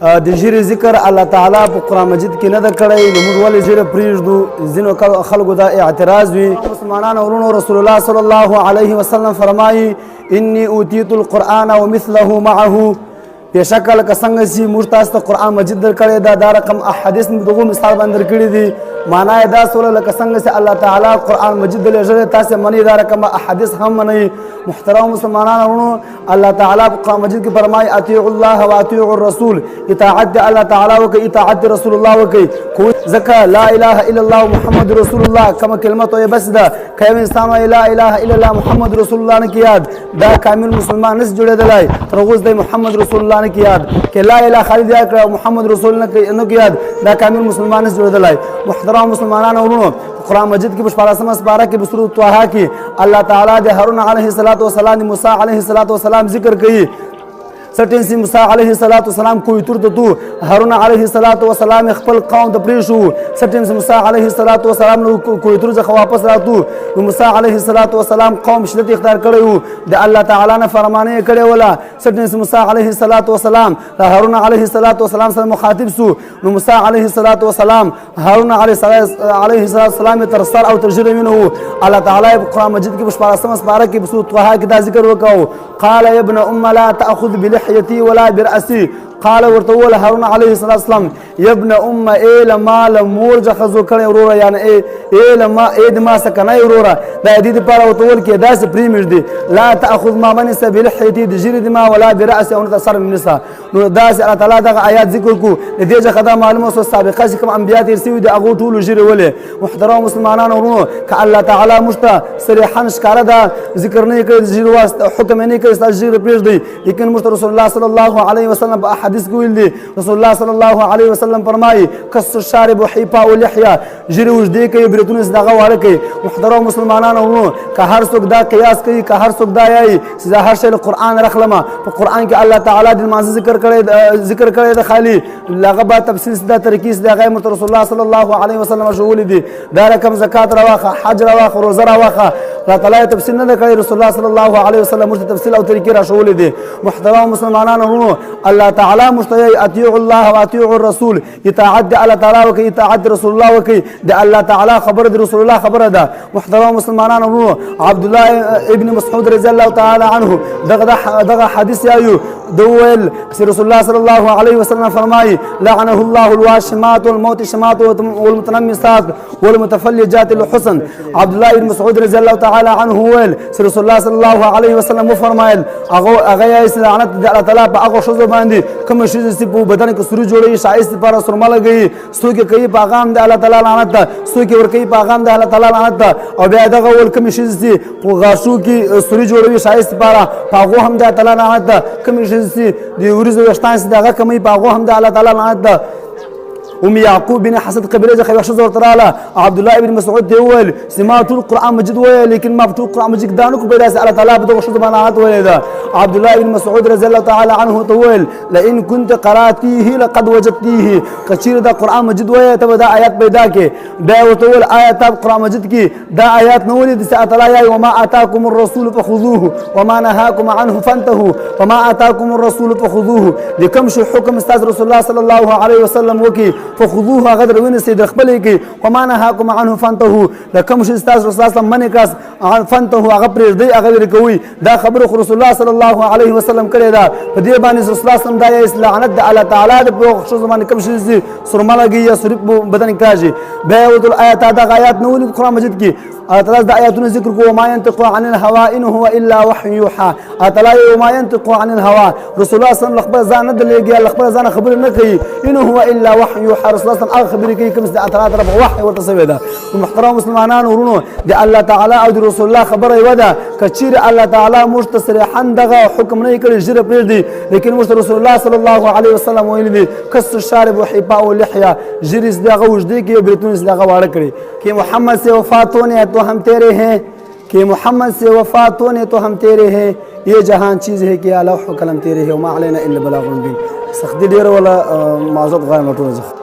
د ژیرې ذکر الله تعالی په قرآن مجید کې نه ده کړی نو موږ ولې ژیره پرېږدو ځینو خلکو دا اعتراض وي مسلمانانو ورونو رسول الله صلی الله علیه وسلم فرمایي انی اوتیت القرآن ومثله معه بېشکه لکه څنګه چې موږ تاسو ته قرآن مجید درکړی دا رقم احادیث مې دغو مثال باندې درکړي دي معنا یې دا سوله لکه څنګه چې الله تعالی قرآن مجید درلېږلی تاسې منئ دا رقم احادیث هم منئ محترم مسلمانانو ورونو الله تعالی په قرآن مجید کې فرمایي اطیعوا الله واطیعوا الرسول اطاعت د الله تعالی وکړئ اطاعت د رسول الله وکړئ ځکه لا اله الا الله محمد رسول الله کومه کلمه ته بس ده که یو انسان وایي لا اله الا الله محمد رسول الله نه کې یاد دا کامل مسلمان نشي جوړېدلی تر هغوس دی محمد رسول الله نه کې یاد که لا اله خالد یاد کړه محمد رسول نه کې یاد دا کامل مسلمان نشي جوړېدلی محترم مسلمانانو ورونو قرآن مجید کې په 14مه سپاره کې په سورۃ طه کې الله تعالی د هارون علیه السلام د موسی علیه السلام ذکر کوي سټین سی موسی علیه السلام کوی تور ته تو هارون علیه السلام خپل قوم د پرې شو سټین سی موسی علیه السلام نو کوی تور ځخه واپس راتو نو موسی علیه السلام قوم شدت اختیار کړو د الله تعالی نه فرمانه کړي ولا سټین سی موسی علیه السلام هارون علیه السلام سره مخاطب سو نو موسی علیه السلام هارون علیه السلام تر سر او ترجمه منه الله تعالی قرآن مجید کې په 14مه سپاره کې په سورۃ طه کې دا ذکر وکاو قال يا ابن ام لا تاخذ بلحيتي ولا برأسي قال ورته وویل هارون علیه السلام یا ابن ام ای لما له مور څخه زو کړی وروره یعنې ای لما ای د ما سکنی وروره دا د دې دپاره ورته وویل کې داسې پرېمږ دي لا تأخذ ما منسه بلحیتي د ژیرې د ما ولا برأسي او نه سر منسه نو داسې الله تعالی دغه آیات ذکر کړو د دې څخه دا معلومه شوه سابقه چې کوم انبیا تېر شوي دي هغو ټولو ژیرې ولې محترم مسلمانانو ورونو که الله تعالی موږ ته صریحا ښکاره ده ذکر نه یې کړی د ژیرې واسطه حکم یې نه یې کړی ستاسو ژیرې پرېږدئ لیکن موږ ته رسول الله صلی الله علیه وسلم په حدیث کې ویل دي رسول الله صلی الله علیه وسلم فرمایي کس الشارب وحیفاء اللحیه ژیرې اوږدې کوي برېتونه یې دغه واړه کوي محترم مسلمانانو ورونو که هر څوک دا قیاس کوي که هر څوک دا یایي چې دا هر شی له قرآن راخلمه په قرآن کې الله تعالی د لمانځه ذکر کړی ده خالي هغه به تفصیل دا طریقې چې هغه یې رسول الله صلی الله علیه وسلم ښوولي دي دا رقم زکات راواخه حج راواخه روزه راواخه الله تعالی تفصیل نه ده کړی رسول الله صلی الله علیه وسلم موږ ته تفصیل او طریقې راښولي دي محترم مسلمانانو ورونو الله تعالی موږ ته اطیعوا الله واطیعوا الرسول اطاعت د الله تعالی وکړئ اطاعت د رسول الله وکړئ د الله تعالی خبره د رسول الله خبره ده محترم مسلمانانو ورونو عبد الله ابن مسعود رضی الله تعالی عنه دغه حدیث یایو دویل چې رسول الله صلی الله علیه وسلم فرمایي لعنه الله الواشمات والموتشمات والمتنمسات والمتفلجات الحسن عبد الله بن مسعود رضی الله تعالی عنه ویل چې رسول الله صلی الله علیه وسلم وفرمایل هغه یې لعنت د الله تعالی په هغه ښځو باندې کومه ښځې چې په بدن کې سوري جوړوي ښایست لپاره سرمه لګوي څوک یې کوي په هغه هم د الله تعالی لعنت ده څوک یې ورکوي په هغه هم د الله تعالی لعنت ده او بیا دغه ول کومې ښځې چې په غاښو کې سوري جوړوي ښایست لپاره په هغو هم د الله تعالی لعنت ده کومې ښځې چې د وریځو ویښتان چې د هغه کموي په هغو هم د الله تعالی لعنت ده ام یعقوب بن حسد قبیله څخه یوه ښځه ورته راغله عبدالله ابن مسعود ته وویل چې ما ټول قرآن مجید وویل لیکن ما په ټول قرآن مجید دا نه کړو پیدا چې الله تعالی په دغو ښځو باندې لعنت ویلی ده عبدالله ابن مسعود رضی الله تعالی عنه ته وویل لئن كنت قراتیه لقد وجدتیه که چیرې دا قرآن مجید وویل ته به دا آیات پیدا کړې بیا یې ورته وویل آیا تا په قرآن مجید کې دا آیات نه ولیدې چې الله تعالی یایي وما اتاکم الرسول فخذوه وما نهاکم عنه فانتهوا وما اتاکم الرسول فخذوه د کوم شي حکم ستاسو رسول الله صلی الله علیه وسلم وکړي فخذوه هغه در ونیسئ د خپلې کې وما نهاکم عنه فانتهوا د کوم شي ستاسو رسول الله منع کړاست فانتهوا هغه پرېږدئ هغه لرې کوئ دا خبره خو رسول الله صلی الله علیه وسلم کړې ده په دې باندې رسول الله صلی الله علیه وسلم لعنت د الله تعالی د په ښځو باندې کوم شي چې سرمه لګوي یا سوري په بدن کې راځي بیا یې ورته آیا تا دغه آیات نه ولید قرآن مجید کې الله تعالی د آیاتونو ذکر کوو وما ينطق عن الهوى ان هو الا وحي يوحى الله تعالی وما ينطق عن الهوى رسول الله صلی الله علیه وسلم خبر ځان نه درلېږي خبر ځان خبر نه کوي ان هو الا وحي يوحى رسول الله صلی الله علیه وسلم خبرې کوي کوم چې الله تعالی طرف وحي ورته شوی ده محترم مسلمانانو ورونو د الله تعالی او د رسول الله خبره یوه ده که چیرې الله تعالی موږ ته صریحا دغه حکم نه یې کړی ژیره پرېږدي لیکن موږ ته رسول الله صلی الله علیه وسلم ویلي دي کس الشارب وحیفاء اللحیه ژیرې چې د هغه اوږدې کړي برېتونه چې د هغه واړه کړي کہ محمد سے وفات ہونے تو ہم تیرے ہیں کہ محمد سے وفات ہونے تو ہم تیرے ہیں یہ جہان چیز ہے کہ لوح و قلم تیرے ہے وما علینا الا بلاغ مبین سختی ډیره ولا معذرت غواړم ټول